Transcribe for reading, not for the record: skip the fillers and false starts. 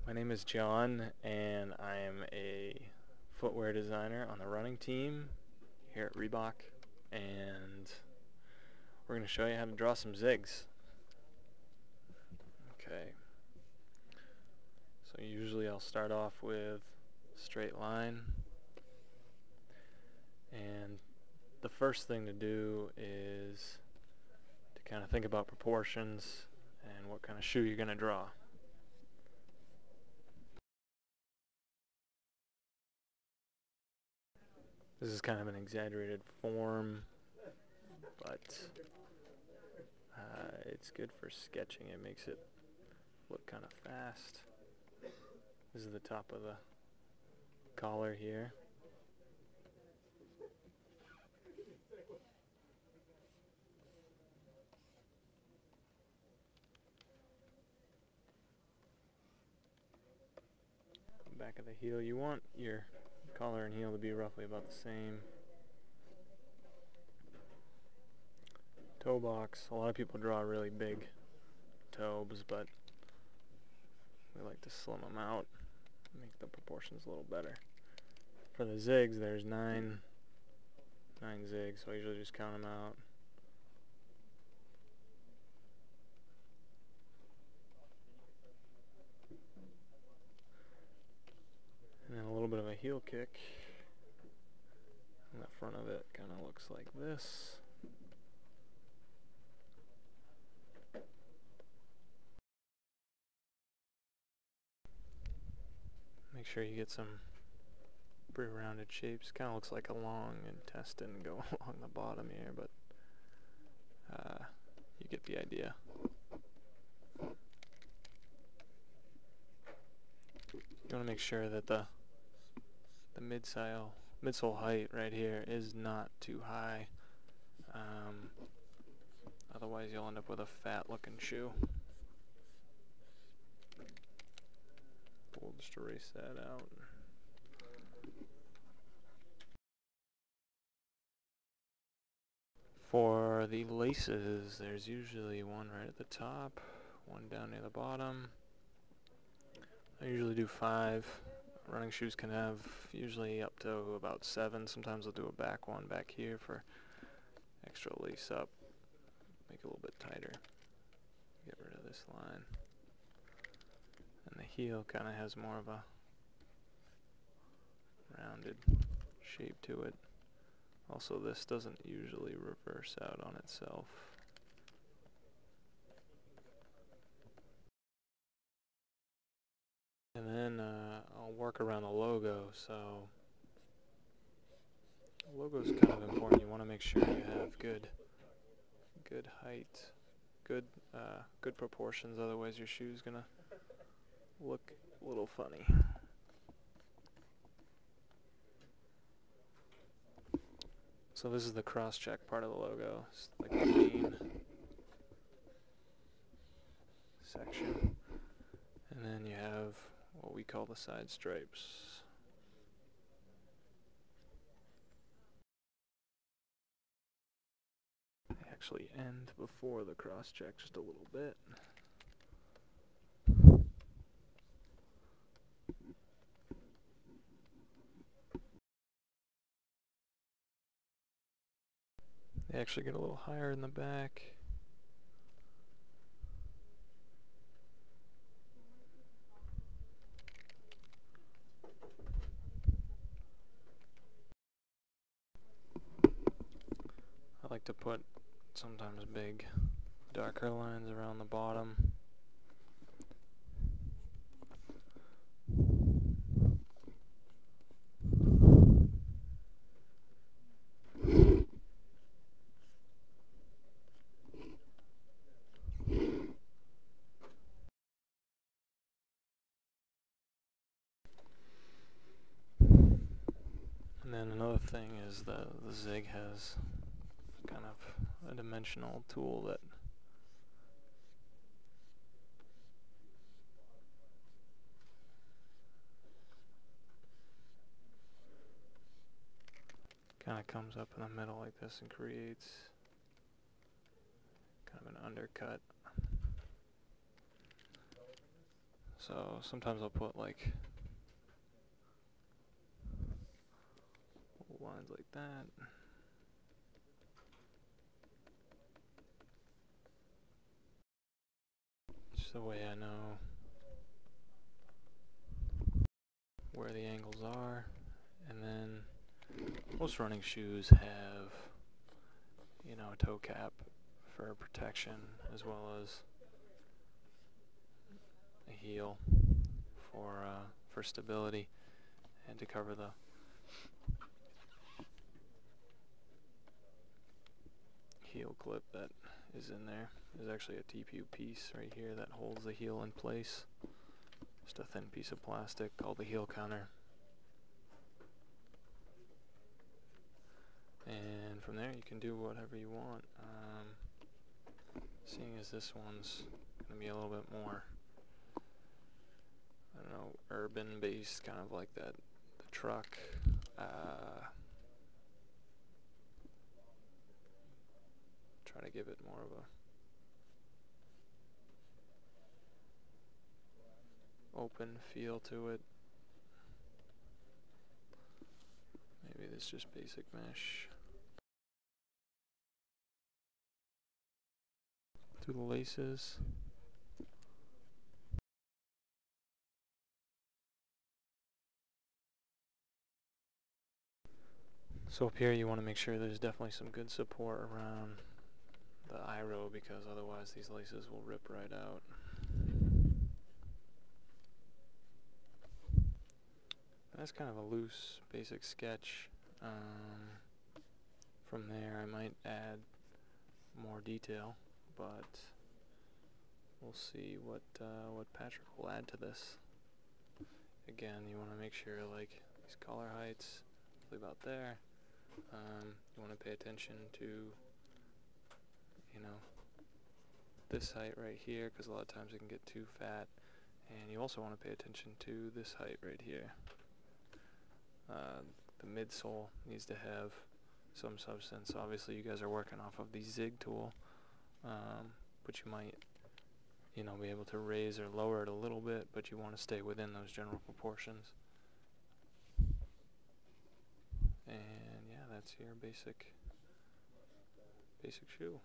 My name is John, and I am a footwear designer on the running team here at Reebok, and we're going to show you how to draw some zigs. Okay, so usually I'll start off with a straight line, and the first thing to do is to kind of think about proportions and what kind of shoe you're going to draw. This is kind of an exaggerated form, but it's good for sketching. It makes it look kind of fast. This is the top of the collar here. Back of the heel. You want your collar and heel to be roughly about the same. Toe box. A lot of people draw really big toes, but we like to slim them out, make the proportions a little better. For the zigs, there's nine zigs, so I usually just count them out. And then a little bit of a heel kick. And the front of it kind of looks like this. Make sure you get some pretty rounded shapes. Kind of looks like a long intestine going along the bottom here, but you get the idea. You want to make sure that the midsole height right here is not too high. Otherwise you'll end up with a fat looking shoe. We'll just erase that out. For the laces, there's usually one right at the top, one down near the bottom. I usually do 5. Running shoes can have usually up to about 7. Sometimes I'll do a back one back here for extra lace up. Make it a little bit tighter. Get rid of this line. And the heel kind of has more of a rounded shape to it. Also, this doesn't usually reverse out on itself. And then I'll work around the logo. So the logo is kind of important. You want to make sure you have good height, good proportions. Otherwise, your shoe's gonna look a little funny. So this is the cross-check part of the logo. It's like the main section. And then you have what we call the side stripes. They actually end before the cross-check just a little bit. They actually get a little higher in the back. I like to put sometimes big, darker lines around the bottom. And then another thing is the Zig has kind of a dimensional tool that kind of comes up in the middle like this and creates kind of an undercut. So sometimes I'll put like lines like that. Just the way I know where the angles are. And then most running shoes have, you know, a toe cap for protection, as well as a heel for stability and to cover the heel clip that is in there. There's actually a TPU piece right here that holds the heel in place. Just a thin piece of plastic called the heel counter. And from there you can do whatever you want. Seeing as this one's going to be a little bit more, I don't know, urban based, kind of like that, the truck. Try to give it more of a open feel to it. Maybe this just basic mesh. Through the laces. So up here you want to make sure there's definitely some good support around the eye row, because otherwise these laces will rip right out. That's kind of a loose basic sketch. From there I might add more detail, but we'll see what Patrick will add to this. Again, you want to make sure like these collar heights, about there. You want to pay attention to, you know, this height right here, because a lot of times it can get too fat. And you also want to pay attention to this height right here. The midsole needs to have some substance. Obviously you guys are working off of the Zig tool, but you might, you know, be able to raise or lower it a little bit, but you want to stay within those general proportions. And yeah, that's your basic shoe.